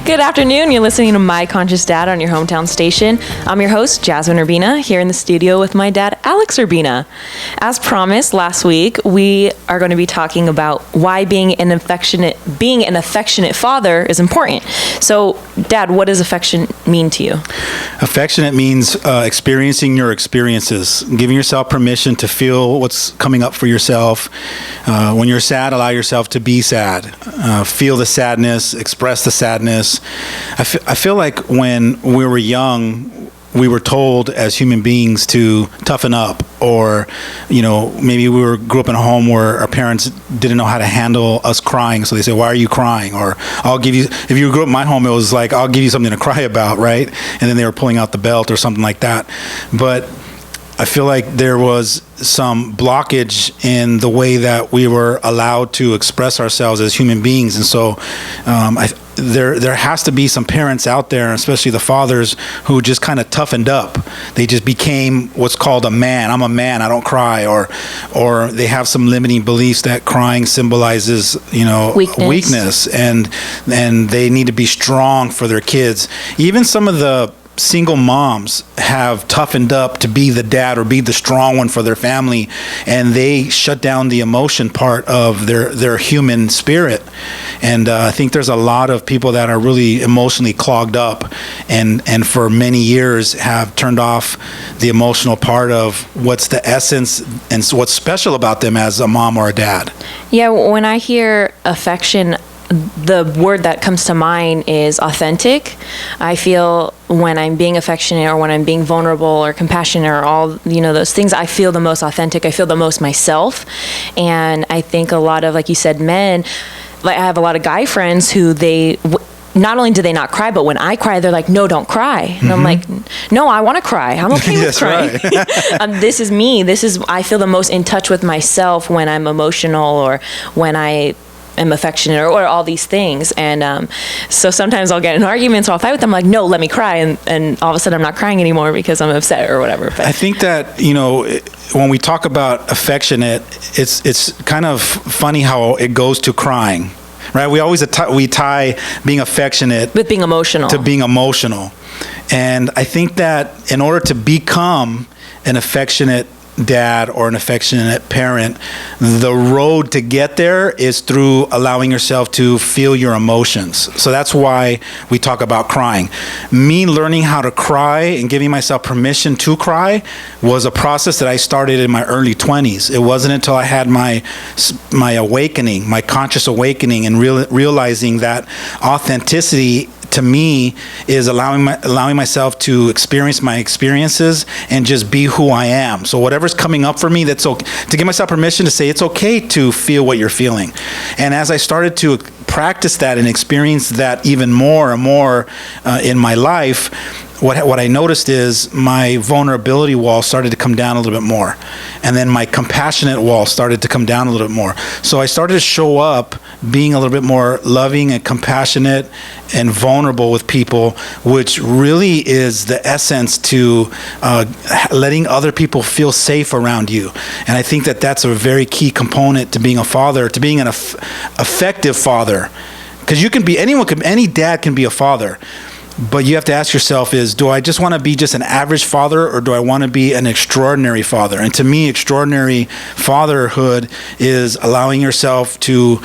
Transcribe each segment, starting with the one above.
Good afternoon. You're listening to My Conscious Dad on your hometown station. I'm your host, Jazmine Urbina, here in the studio with my dad, Alex Urbina. As promised last week, we are going to be talking about why being an affectionate father is important. So, Dad, what does affection mean to you? Affectionate means experiencing your experiences, giving yourself permission to feel what's coming up for yourself. When you're sad, allow yourself to be sad. Feel the sadness, express the sadness. I feel like when we were young, we were told as human beings to toughen up, or maybe grew up in a home where our parents didn't know how to handle us crying, so they say, why are you crying? Or I'll give you, if you grew up in my home, it was like, I'll give you something to cry about, right? And then they were pulling out the belt or something like that. But I feel like there was some blockage in the way that we were allowed to express ourselves as human beings. And so there has to be some parents out there, especially the fathers, who just kind of toughened up. They just became what's called a man. I'm a man, I don't cry. Or they have some limiting beliefs that crying symbolizes, weakness. And they need to be strong for their kids. Even some of the single moms have toughened up to be the dad or be the strong one for their family, and they shut down the emotion part of their human spirit. And I think there's a lot of people that are really emotionally clogged up, and for many years have turned off the emotional part of what's the essence and what's special about them as a mom or a dad. Yeah, when I hear affection, the word that comes to mind is authentic. I feel when I'm being affectionate or when I'm being vulnerable or compassionate or all, those things, I feel the most authentic. I feel the most myself. And I think a lot of, like you said, men, like I have a lot of guy friends who not only do they not cry, but when I cry, they're like, no, don't cry. And I'm like, no, I want to cry. I'm okay with crying. Right. This is me. I feel the most in touch with myself when I'm emotional or when I am affectionate or all these things. And so sometimes I'll get in arguments or I'll fight with them, like, no, let me cry. And all of a sudden I'm not crying anymore because I'm upset or whatever. But I think that, when we talk about affectionate, it's kind of funny how it goes to crying, right? We always we tie being affectionate with being emotional to being emotional. And I think that in order to become an affectionate dad or an affectionate parent, the road to get there is through allowing yourself to feel your emotions. So that's why we talk about crying. Me learning how to cry and giving myself permission to cry was a process that I started in my early 20s. It wasn't until I had my awakening, my conscious awakening, and realizing that authenticity to me is allowing myself to experience my experiences and just be who I am. So whatever's coming up for me, that's okay, to give myself permission to say it's okay to feel what you're feeling. And as I started to practice that and experience that even more and more in my life, what I noticed is my vulnerability wall started to come down a little bit more. And then my compassionate wall started to come down a little bit more. So I started to show up being a little bit more loving and compassionate and vulnerable with people, which really is the essence to letting other people feel safe around you. And I think that that's a very key component to being a father, to being an effective father. Because any dad can be a father. But you have to ask yourself do I just want to be just an average father, or do I want to be an extraordinary father? And to me, extraordinary fatherhood is allowing yourself to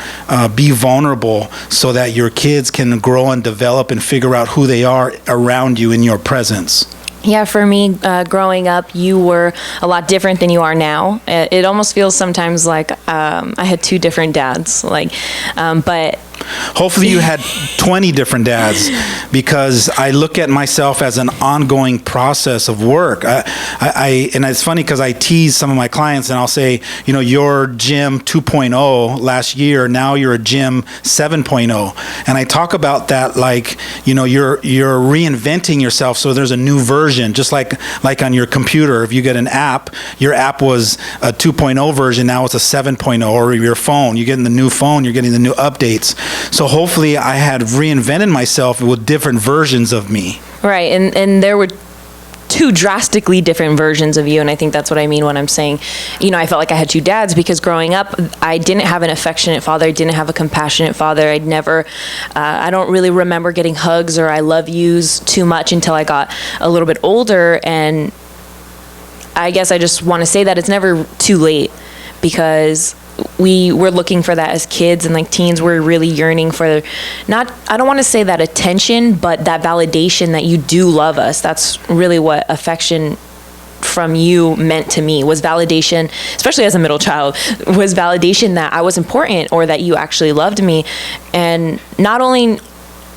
be vulnerable so that your kids can grow and develop and figure out who they are around you in your presence. Yeah, for me, growing up, you were a lot different than you are now. It almost feels sometimes like I had two different dads. But hopefully you had 20 different dads, because I look at myself as an ongoing process of work. And it's funny because I tease some of my clients and I'll say, you're Jim 2.0 last year, now you're a Jim 7.0. And I talk about that like, you're reinventing yourself, so there's a new version, just like on your computer. If you get an app, your app was a 2.0 version, now it's a 7.0, or your phone, you're getting the new phone, you're getting the new updates. So hopefully I had reinvented myself with different versions of me. Right, and there were two drastically different versions of you. And I think that's what I mean when I'm saying, I felt like I had two dads, because growing up, I didn't have an affectionate father. I didn't have a compassionate father. I don't really remember getting hugs or I love yous too much until I got a little bit older. And I guess I just want to say that it's never too late, because we were looking for that as kids, and like teens, we're really yearning for I don't want to say that attention, but that validation that you do love us. That's really what affection from you meant to me, was validation, especially as a middle child, was validation that I was important or that you actually loved me. And not only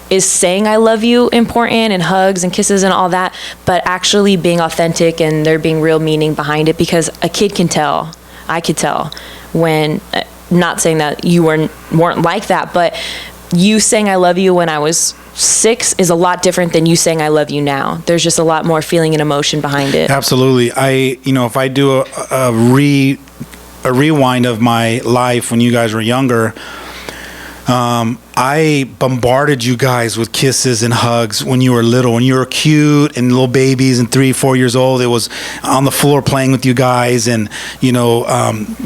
is saying I love you important, and hugs and kisses and all that, but actually being authentic and there being real meaning behind it, because a kid can tell. I could tell when, not saying that you weren't like that, but you saying I love you when I was 6 is a lot different than you saying I love you now. There's just a lot more feeling and emotion behind it. Absolutely. If I do a rewind of my life when you guys were younger, I bombarded you guys with kisses and hugs when you were little. When you were cute and little babies and 3-4 years old, it was on the floor playing with you guys and,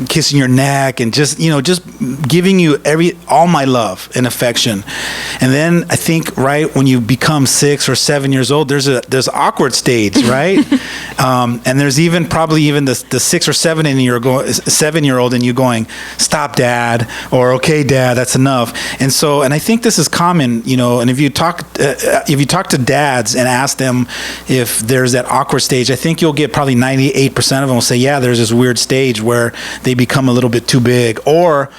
kissing your neck and just giving you all my love and affection. And then I think when you become 6 or 7 years old, there's awkward stage, right? And there's probably even the 6 or 7-year-old and you going, stop, Dad, or okay, Dad, that's enough. And I think this is common, and if you talk to dads and ask them if there's that awkward stage, I think you'll get probably 98% of them will say, yeah, there's this weird stage where they become a little bit too big. Or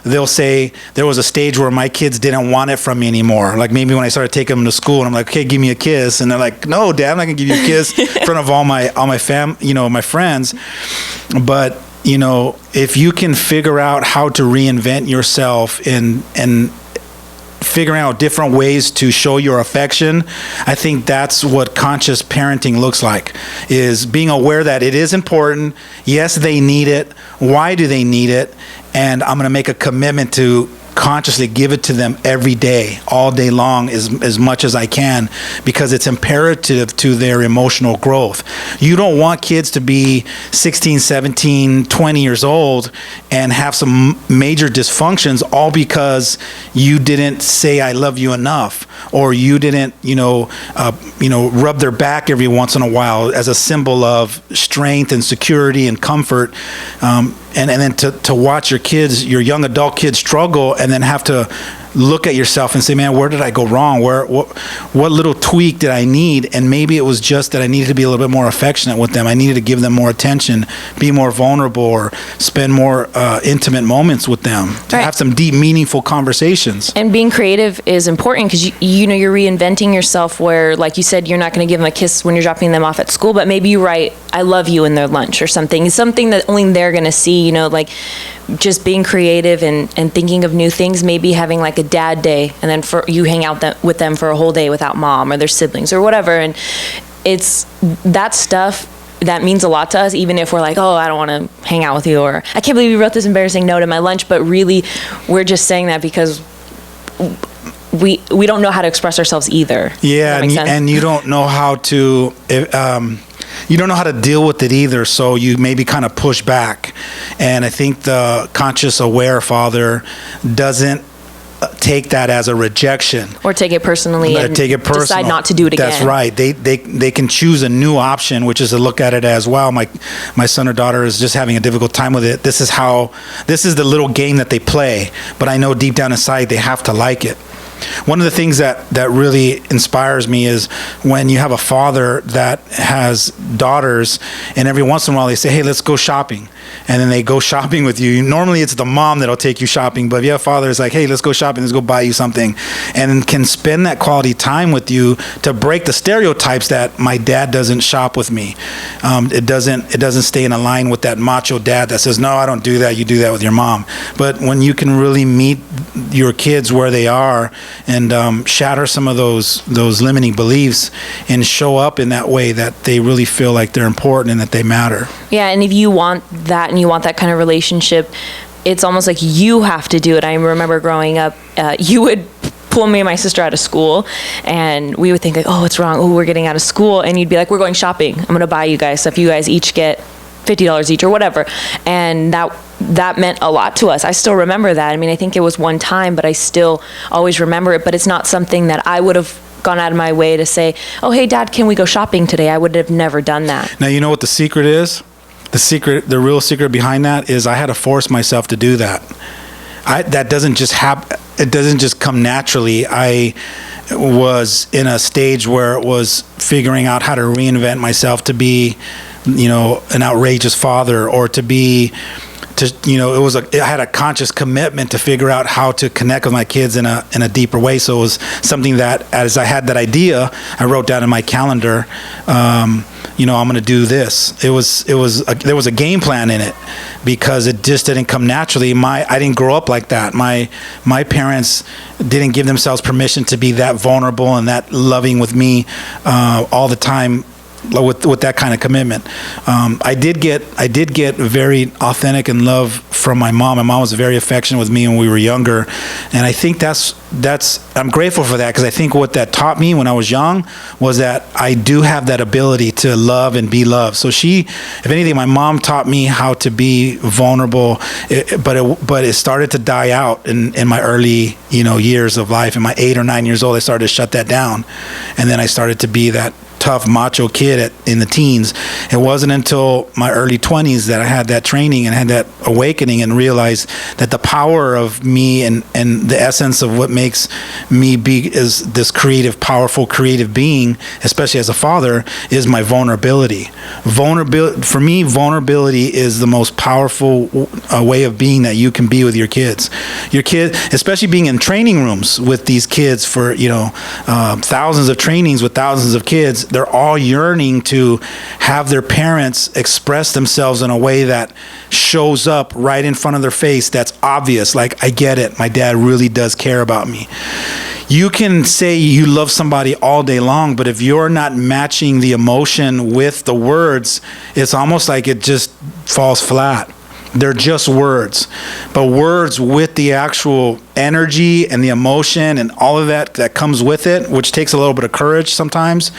they'll say, there was a stage where my kids didn't want it from me anymore. Like maybe when I started taking them to school and I'm like, okay, give me a kiss. And they're like, no, Dad, I'm not gonna give you a kiss in front of all my my friends. But if you can figure out how to reinvent yourself and figuring out different ways to show your affection, I think that's what conscious parenting looks like, is being aware that it is important. Yes, they need it. Why do they need it? And I'm going to make a commitment to consciously give it to them every day, all day long, as much as I can, because it's imperative to their emotional growth. You don't want kids to be 16, 17, 20 years old and have some major dysfunctions, all because you didn't say I love you enough, or you didn't rub their back every once in a while as a symbol of strength and security and comfort. And then to watch your young adult kids struggle, and then have to look at yourself and say, man, where did I go wrong? What little tweak did I need? And maybe it was just that I needed to be a little bit more affectionate with them. I needed to give them more attention, be more vulnerable, or spend more intimate moments with them, to have some deep, meaningful conversations. And being creative is important, because you're reinventing yourself, where, like you said, you're not going to give them a kiss when you're dropping them off at school, but maybe you write I love you in their lunch or something that only they're going to see, like just being creative and thinking of new things, maybe having like a dad day, and then you hang out with them for a whole day without mom or their siblings or whatever. And it's that stuff that means a lot to us, even if we're like, oh, I don't want to hang out with you, or I can't believe you wrote this embarrassing note at my lunch. But really, we're just saying that because we don't know how to express ourselves either. Yeah, and you don't know how to you don't know how to deal with it either, so you maybe kind of push back. And I think the conscious aware father doesn't take that as a rejection, or take it personally and decide not to do it again. That's right. They can choose a new option, which is to look at it as, wow, my son or daughter is just having a difficult time with it. This is the little game that they play, but I know deep down inside they have to like it. One of the things that really inspires me is when you have a father that has daughters, and every once in a while they say, hey, let's go shopping. And then they go shopping with you. Normally it's the mom that'll take you shopping, but if you have a father, it's like, hey, let's go shopping, let's go buy you something. And can spend that quality time with you to break the stereotypes that my dad doesn't shop with me. It doesn't stay in a line with that macho dad that says, no, I don't do that, you do that with your mom. But when you can really meet your kids where they are, and shatter some of those limiting beliefs, and show up in that way that they really feel like they're important and that they matter. Yeah, and if you want that, and you want that kind of relationship, it's almost like you have to do it. I remember growing up, you would pull me and my sister out of school, and we would think like, oh, what's wrong? Oh, we're getting out of school. And you'd be like, we're going shopping. I'm going to buy you guys stuff. You guys each get $50 each or whatever. And that meant a lot to us. I still remember that. I mean, I think it was one time, but I still always remember it. But it's not something that I would have gone out of my way to say, oh, hey, Dad, can we go shopping today? I would have never done that. Now, you know what the secret is? The real secret behind that is I had to force myself to do that. That doesn't just happen. It doesn't just come naturally. I was in a stage where it was figuring out how to reinvent myself to be, an outrageous father, or I had a conscious commitment to figure out how to connect with my kids in a deeper way. So it was something that, as I had that idea, I wrote down in my calendar, I'm going to do this. There was a game plan in it, because it just didn't come naturally. I didn't grow up like that. My parents didn't give themselves permission to be that vulnerable and that loving with me all the time, with that kind of commitment. I did get very authentic in love from my mom. My mom was very affectionate with me when we were younger, and I think I'm grateful for that, because I think what that taught me when I was young was that I do have that ability to love and be loved. So if anything, my mom taught me how to be vulnerable, but it started to die out in my early years of life. In my 8 or 9 years old, I started to shut that down, and then I started to be that tough macho kid in the teens. It wasn't until my early 20s that I had that training and had that awakening and realized that the power of me and the essence of what makes me be is this creative, powerful, creative being, especially as a father, is my vulnerability. For me, vulnerability is the most powerful way of being that you can be with your kids. Your kid, especially being in training rooms with these kids for thousands of trainings with thousands of kids. They're all yearning to have their parents express themselves in a way that shows up right in front of their face, that's obvious. Like, I get it. My dad really does care about me. You can say you love somebody all day long, but if you're not matching the emotion with the words, it's almost like it just falls flat. They're just words, but words with the actual energy and the emotion and all of that comes with it, which takes a little bit of courage sometimes,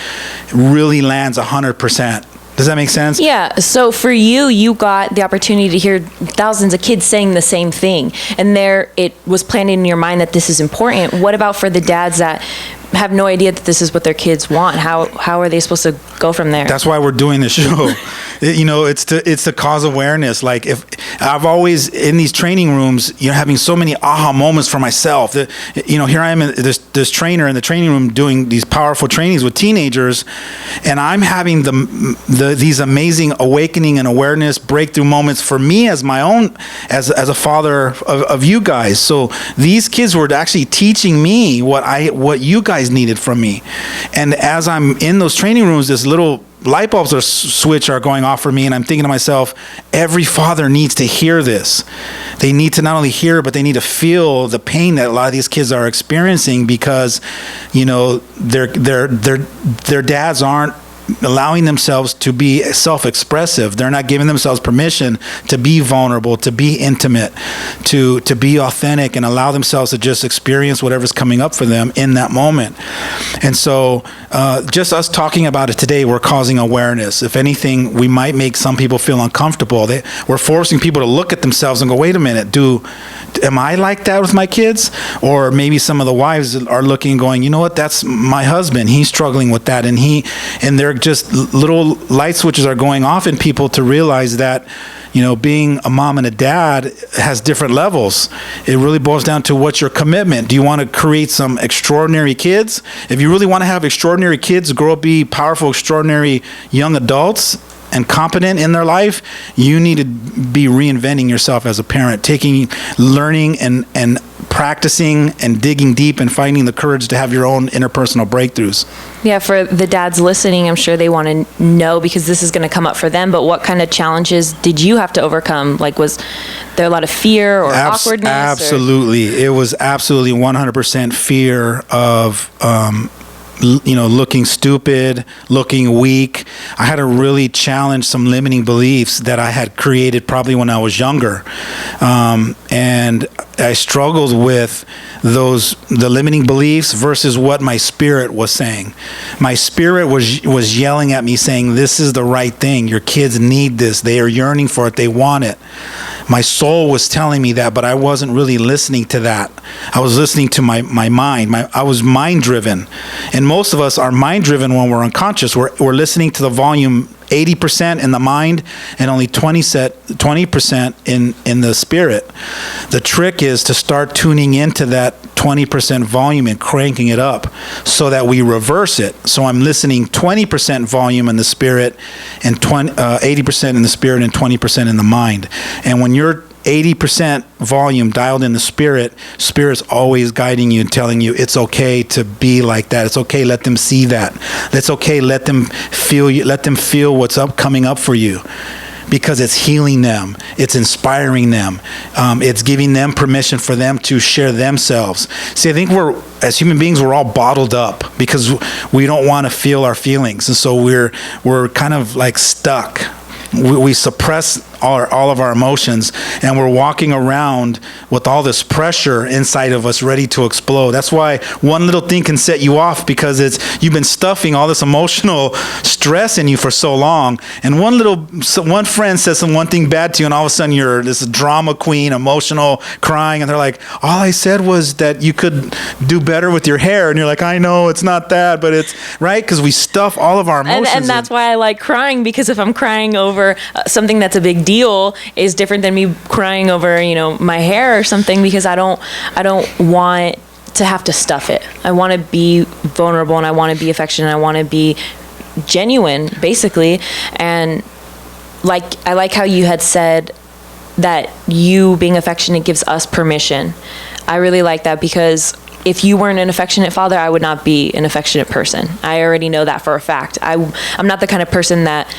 really lands 100%. Does that make sense? Yeah. So for you got the opportunity to hear thousands of kids saying the same thing, and it was planted in your mind that this is important. What about for the dads that have no idea that this is what their kids want? How are they supposed to go from there? That's why we're doing this show. It's to cause awareness. Like, if I've always in these training rooms, having so many aha moments for myself. Here I am, this trainer in the training room doing these powerful trainings with teenagers, and I'm having these amazing awakening and awareness breakthrough moments for me as my own as a father of you guys. So these kids were actually teaching me what you guys needed from me. And as I'm in those training rooms, this little light bulbs are going off for me, and I'm thinking to myself, every father needs to hear this. They need to not only hear, but they need to feel the pain that a lot of these kids are experiencing, because their dads aren't allowing themselves to be self-expressive. They're not giving themselves permission to be vulnerable, to be intimate, to be authentic, and allow themselves to just experience whatever's coming up for them in that moment. And so just us talking about it today, we're causing awareness. If anything, we might make some people feel uncomfortable. We're forcing people to look at themselves and go, wait a minute, am I like that with my kids? Or maybe some of the wives are looking and going, you know what, that's my husband. He's struggling with that. And they're just little light switches are going off in people to realize that, being a mom and a dad has different levels. It really boils down to what's your commitment. Do you want to create some extraordinary kids? If you really want to have extraordinary kids grow up, be powerful, extraordinary young adults and competent in their life, you need to be reinventing yourself as a parent, learning and practicing and digging deep and finding the courage to have your own interpersonal breakthroughs. Yeah, for the dads listening, I'm sure they want to know, because this is going to come up for them, but what kind of challenges did you have to overcome? Like, was there a lot of fear or awkwardness? Absolutely. It was absolutely 100% fear of looking stupid, looking weak. I had to really challenge some limiting beliefs that I had created probably when I was younger. And I struggled with the limiting beliefs versus what my spirit was saying. My spirit was yelling at me saying, this is the right thing. Your kids need this. They are yearning for it. They want it. My soul was telling me that, but I wasn't really listening to that. I was listening to my mind. I was mind driven. And most of us are mind driven when we're unconscious. We're listening to the volume 80% in the mind and only 20% in the spirit. The trick is to start tuning into that 20% volume and cranking it up so that we reverse it. So I'm listening 20% volume in the spirit and 80% in the spirit and 20% in the mind. And when you're 80% volume dialed in the spirit's always guiding you and telling you it's okay to be like that. It's okay, let them see that. It's okay, let them feel what's coming up for you, because it's healing them, it's inspiring them, it's giving them permission for them to share themselves. See, I think as human beings, we're all bottled up because we don't want to feel our feelings, and so we're kind of like stuck. We suppress all of our emotions, and we're walking around with all this pressure inside of us ready to explode. That's why one little thing can set you off, because you've been stuffing all this emotional stress in you for so long, and one friend says one thing bad to you, and all of a sudden you're this drama queen, emotional, crying, and they're like, all I said was that you could do better with your hair, and you're like, I know it's not that, but it's right, because we stuff all of our emotions and that's why I like crying, because if I'm crying over something that's a big deal is different than me crying over, my hair or something, because I don't want to have to stuff it. I want to be vulnerable, and I want to be affectionate. I want to be genuine, basically. And I like how you had said that you being affectionate gives us permission. I really like that, because if you weren't an affectionate father, I would not be an affectionate person. I already know that for a fact. I'm not the kind of person that,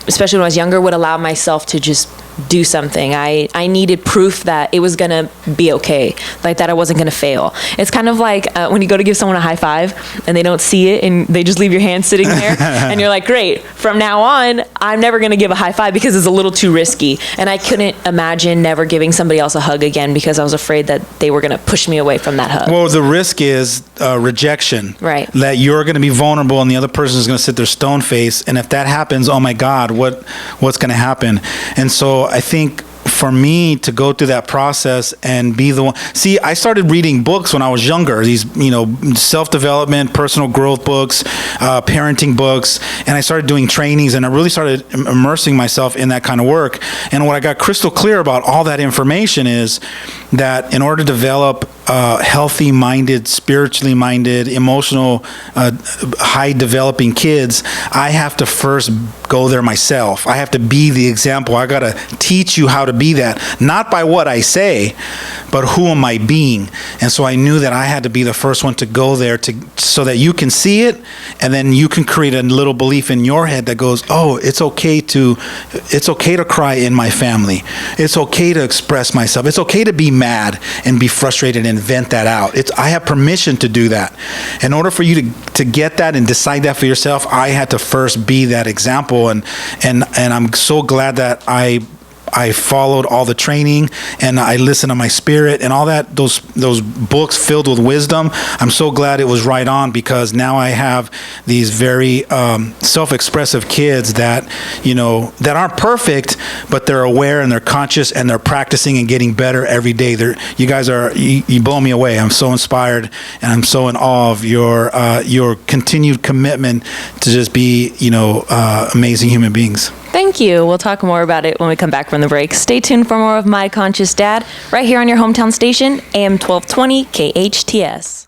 especially when I was younger, would allow myself to just do something. I needed proof that it was going to be okay, like that I wasn't going to fail. It's kind of like when you go to give someone a high five and they don't see it and they just leave your hand sitting there and you're like, great, from now on, I'm never going to give a high five because it's a little too risky. And I couldn't imagine never giving somebody else a hug again because I was afraid that they were going to push me away from that hug. Well, the risk is rejection. Right. That you're going to be vulnerable and the other person is going to sit there stone faced. And if that happens, oh my God, what's going to happen? And so I think for me to go through that process and be the one. See, I started reading books when I was younger, these, self-development, personal growth books, parenting books, and I started doing trainings, and I really started immersing myself in that kind of work. And what I got crystal clear about all that information is that in order to develop healthy-minded, spiritually minded, emotional, high-developing kids, I have to first go there myself. I have to be the example. I got to teach you how to be that, not by what I say, but who am I being? And so I knew that I had to be the first one to go there so that you can see it, and then you can create a little belief in your head that goes, oh, it's okay to cry in my family. It's okay to express myself. It's okay to be mad and be frustrated and vent that out. I have permission to do that. In order for you to get that and decide that for yourself, I had to first be that example, and I'm so glad that I followed all the training and I listened to my spirit and all that, those books filled with wisdom. I'm so glad it was right on, because now I have these very self-expressive kids that aren't perfect, but they're aware and they're conscious and they're practicing and getting better every day. You guys you blow me away. I'm so inspired and I'm so in awe of your continued commitment to just be amazing human beings. Thank you. We'll talk more about it when we come back from the break. Stay tuned for more of My Conscious Dad right here on your hometown station, AM 1220 KHTS.